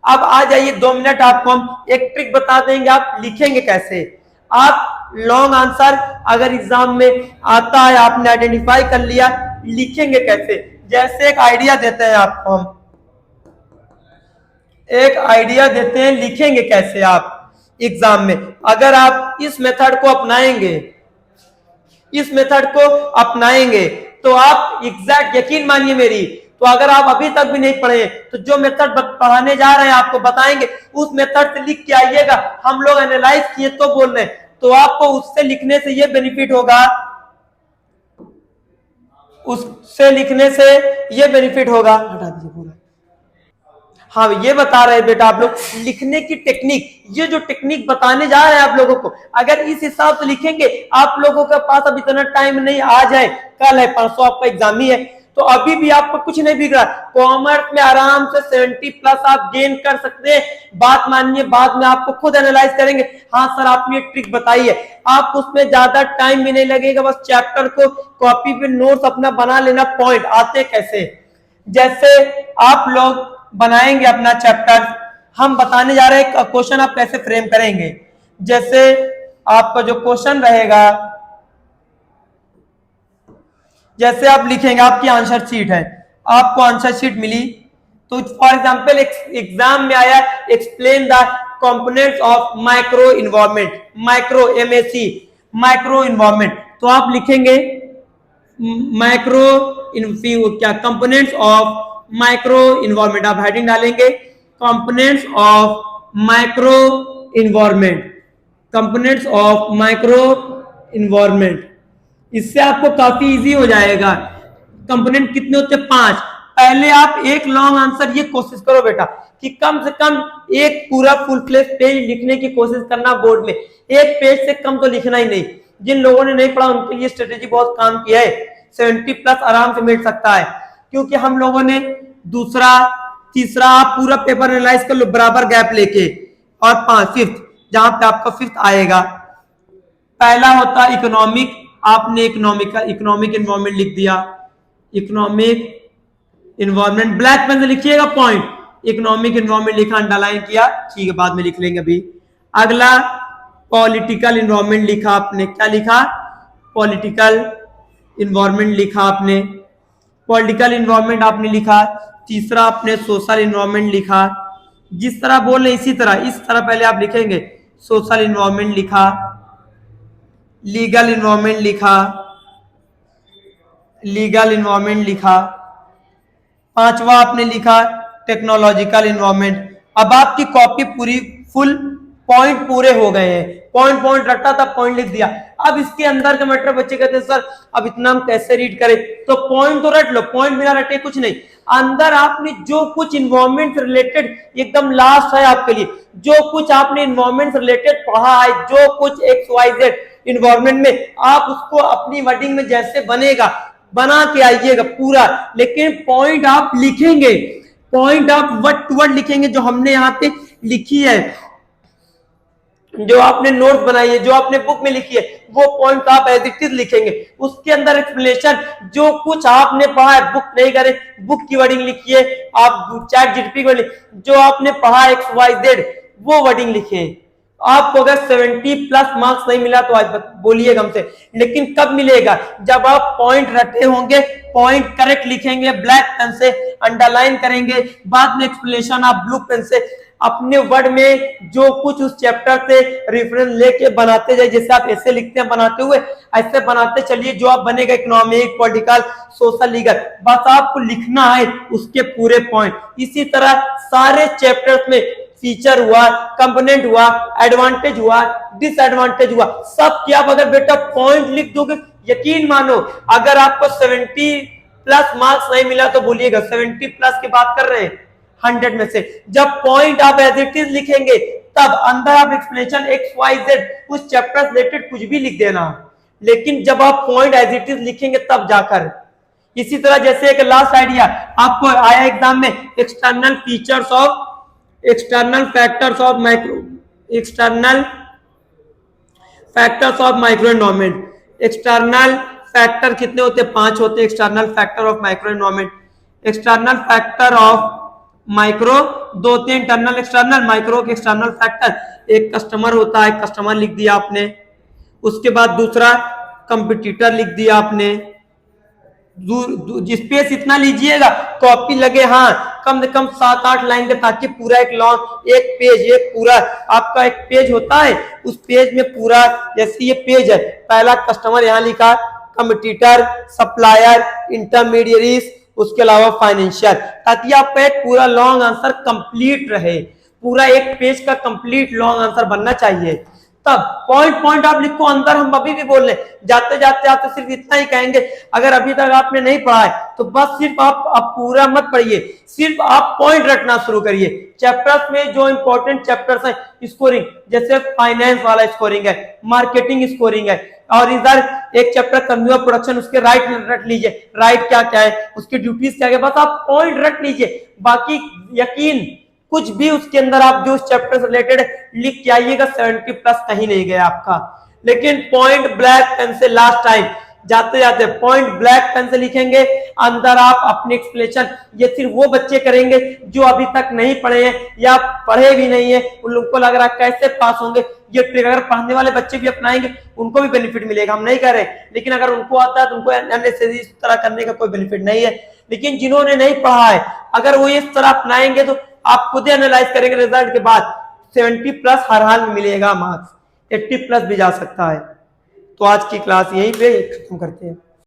अब आ जाइए 2 मिनट आपको हम एक ट्रिक बता देंगे, आप लिखेंगे कैसे। आप लॉन्ग आंसर अगर एग्जाम में आता है, आपने आइडेंटिफाई कर लिया, लिखेंगे कैसे। जैसे एक आइडिया देते हैं आपको, हम एक आइडिया देते हैं, लिखेंगे कैसे आप एग्जाम में। अगर आप इस मेथड को अपनाएंगे, इस मेथड को अपनाएंगे तो आप एग्जैक्ट, यकीन मानिए मेरी, तो अगर आप अभी तक भी नहीं पढ़े तो जो मेथड पढ़ाने जा रहे हैं आपको बताएंगे, उस मेथड से लिख के आइएगा। हम लोग एनालाइज किए तो बोल रहे हैं, तो आपको उससे लिखने से ये बेनिफिट होगा, उससे लिखने से ये बेनिफिट होगा। हटा दीजिए पूरा। हाँ, ये बता रहे हैं बेटा आप लोग लिखने की टेक्निक, ये जो टेक्निक बताने जा रहे हैं आप लोगों को, अगर इस हिसाब से लिखेंगे, आप लोगों के पास अब इतना टाइम नहीं, आ जाए, कल है, परसों आपका एग्जाम ही है, तो अभी भी आपको कुछ नहीं बिगड़ा। कॉमर्स में आराम से 70+ आप गेन कर सकते हैं। बात मानिए, बाद में आपको खुद एनालाइज करेंगे। हाँ सर आपने एक ट्रिक बताई है, आप उसमें ज्यादा टाइम भी नहीं लगेगा, बस चैप्टर को कॉपी पे नोट्स अपना बना लेना, पॉइंट आते कैसे। जैसे आप लोग बनाएंगे अपना चैप्टर, हम बताने जा रहे हैं क्वेश्चन आप कैसे फ्रेम करेंगे। जैसे आपका जो क्वेश्चन रहेगा, जैसे आप लिखेंगे, आपकी आंसर शीट है, आपको आंसर शीट मिली, तो फॉर एग्जांपल एग्जाम में आया explain the components of micro environment, micro MAC, micro environment, तो आप लिखेंगे माइक्रो क्या कंपोनेंट्स ऑफ माइक्रो इन्वायरमेंट, आप हेडिंग डालेंगे components of micro environment, components of micro environment. इससे आपको काफी इजी हो जाएगा। कंपोनेंट कितने होते हैं? 5। पहले आप एक लॉन्ग आंसर ये कोशिश करो बेटा कि कम से कम एक पूरा फुल फ्लेश पेज लिखने की कोशिश करना बोर्ड में, एक पेज से कम तो लिखना ही नहीं। जिन लोगों ने नहीं पढ़ा उनके लिए स्ट्रेटेजी बहुत काम किया है, 70+ आराम से मिल सकता है, क्योंकि हम लोगों ने दूसरा तीसरा, आप पूरा पेपर एनालाइज कर लो बराबर गैप लेके, और 5th जहां पे आपका 5th आएगा। पहला होता इकोनॉमिक, आपने इकोनॉमिक इन्वायरमेंट लिख दिया, इकोनॉमिक इन्वायरमेंट ब्लैक पेन से लिखिएगा पॉइंट, इकोनॉमिक इन्वायरमेंट लिखा, अंडरलाइन किया, ठीक है बाद में लिख लेंगे अभी। अगला पॉलिटिकल इन्वायरमेंट लिखा आपने, क्या लिखा? पॉलिटिकल इन्वायरमेंट लिखा आपने, पॉलिटिकल इन्वायरमेंट आपने लिखा। तीसरा आपने सोशल इन्वायरमेंट लिखा, जिस तरह बोल रहे इसी तरह, इस तरह पहले आप लिखेंगे, सोशल इन्वायरमेंट लिखा, लीगल इन्वायरमेंट लिखा, लीगल इन्वायरमेंट लिखा। 5वां आपने लिखा टेक्नोलॉजिकल इन्वायरमेंट। अब आपकी कॉपी पूरी फुल पॉइंट पूरे हो गए हैं, पॉइंट रटा था, पॉइंट लिख दिया। अब इसके अंदर का मैटर बच्चे कहते हैं सर अब इतना हम कैसे रीड करें, तो पॉइंट तो रट लो, पॉइंट बिना रटे कुछ नहीं। अंदर आपने जो कुछ इन्वायरमेंट रिलेटेड, एकदम लास्ट है आपके लिए, जो कुछ आपने इन्वायरमेंट रिलेटेड पढ़ा है, जो कुछ XYZ इन्वायरमेंट में, आप उसको अपनी वर्डिंग में जैसे बनेगा बना के आइएगा पूरा, लेकिन पॉइंट आप लिखेंगे, पॉइंट आप वर्ड टू वर्ड लिखेंगे, जो हमने यहाँ पे लिखी है, जो आपने नोट्स बनाई है, जो आपने बुक में लिखी है, वो पॉइंट आप एज इट इज लिखेंगे। उसके अंदर एक्सप्लेनेशन, जो कुछ आपने पढ़ा है, बुक नहीं करे, बुक की वर्डिंग लिखिए, आप चैट जीपीटी को जो आपने पढ़ा XYZ वो वर्डिंग लिखिए। आपको अगर 70+ मार्क्स नहीं मिला तो आज बोलिएगा हमसे, लेकिन कब मिलेगा? जब आप पॉइंट रटे होंगे, पॉइंट करेक्ट लिखेंगे, ब्लैक पेन से अंडरलाइन करेंगे, बाद में एक्सप्लेनेशन आप ब्लू पेन से अपने वर्ड में जो कुछ उस चैप्टर से रेफरेंस लेके बनाते जाइए। जैसे आप ऐसे लिखते हैं बनाते हुए, ऐसे बनाते चलिए, जो आप बनेगा इकोनॉमिक, पॉलिटिकल, सोशल, लीगल, बस आपको लिखना है उसके पूरे पॉइंट। इसी तरह सारे चैप्टर्स में फीचर हुआ, कंपोनेंट हुआ, एडवांटेज हुआ, डिसएडवांटेज हुआ, सब की आप अगर बेटा पॉइंट लिख दोगे, यकीन मानो अगर आपको 70+ मार्क्स नहीं मिला तो बोलिएगा 70+ की बात कर रहे हैं 100 में से। जब पॉइंट आप एज इट इज लिखेंगे, तब अंदर आप एक्सप्लेनेशन XYZ उस चैप्टर रिलेटेड कुछ भी लिख देना, लेकिन जब आप पॉइंट एज इट इज लिखेंगे तब जाकर। इसी तरह जैसे एक लास्ट आइडिया आपको आया एग्जाम में, external features of, external factors of micro, external factors of micro environment. External factor कितने होते हैं? 5 होते हैं external factor of micro environment. External factor of micro, दो थे इंटरनल एक्सटर्नल, माइक्रो के एक्सटर्नल फैक्टर, एक कस्टमर होता है, कस्टमर लिख दिया आपने, उसके बाद दूसरा कंपटीटर लिख दिया आपने, स्पेस इतना लीजिएगा, कॉपी लगे हाँ कम से कम 7-8 लाइन का, ताकि पूरा एक लॉन्ग एक पेज, एक पूरा आपका एक पेज होता है, उस पेज में पूरा, जैसे ये पेज है, पहला कस्टमर यहाँ लिखा, कंपटीटर, सप्लायर, इंटरमीडियरीज, उसके अलावा फाइनेंशियल, ताकि आपका एक पूरा लॉन्ग आंसर कंप्लीट रहे, पूरा एक पेज का कंप्लीट लॉन्ग आंसर बनना चाहिए। तब पॉइंट पॉइंट आप लिखो, अंदर हम अभी भी बोल रहे, जाते जाते आप तो सिर्फ इतना ही कहेंगे, अगर अभी तक आपने नहीं पढ़ा है तो बस सिर्फ आप पूरा मत पढ़िए, सिर्फ आप पॉइंट रटना शुरू करिए। चैप्टर्स में जो इंपॉर्टेंट चैप्टर्स हैं, स्कोरिंग, जैसे फाइनेंस वाला स्कोरिंग है, मार्केटिंग स्कोरिंग है, और इधर एक चैप्टर कंज्यूमर प्रोडक्शन, उसके राइट रट लीजिए, राइट क्या क्या है, उसकी ड्यूटीज क्या क्या, बस आप पॉइंट रट लीजिए, बाकी यकीन कुछ भी उसके अंदर आप जो उस चैप्टर से रिलेटेड लिख के आइएगा, 70+ कहीं नहीं गया आपका। लेकिन पॉइंट ब्लैक पेन से लास्ट टाइम जाते जाते पॉइंट ब्लैक पेन से लिखेंगे, अंदर आप अपने एक्सप्लेनेशन, ये सिर्फ वो बच्चे करेंगे जो अभी तक नहीं पढ़े हैं या पढ़े भी नहीं है, उन लोगों को लग रहा है कैसे पास होंगे, ये ट्रिक अगर पढ़ने वाले बच्चे भी अपनाएंगे उनको भी बेनिफिट मिलेगा, हम नहीं कह रहे, लेकिन अगर उनको आता है तो उनको अननेसेसरी इस तरह करने का कोई बेनिफिट नहीं है। लेकिन जिन्होंने नहीं पढ़ा है, अगर वो इस तरह अपनाएंगे तो आप खुद ही एनालाइज करेंगे, रिजल्ट के बाद 70+ हर हाल में मिलेगा मार्क्स, 80+ भी जा सकता है। तो आज की क्लास यहीं पे खत्म करते हैं।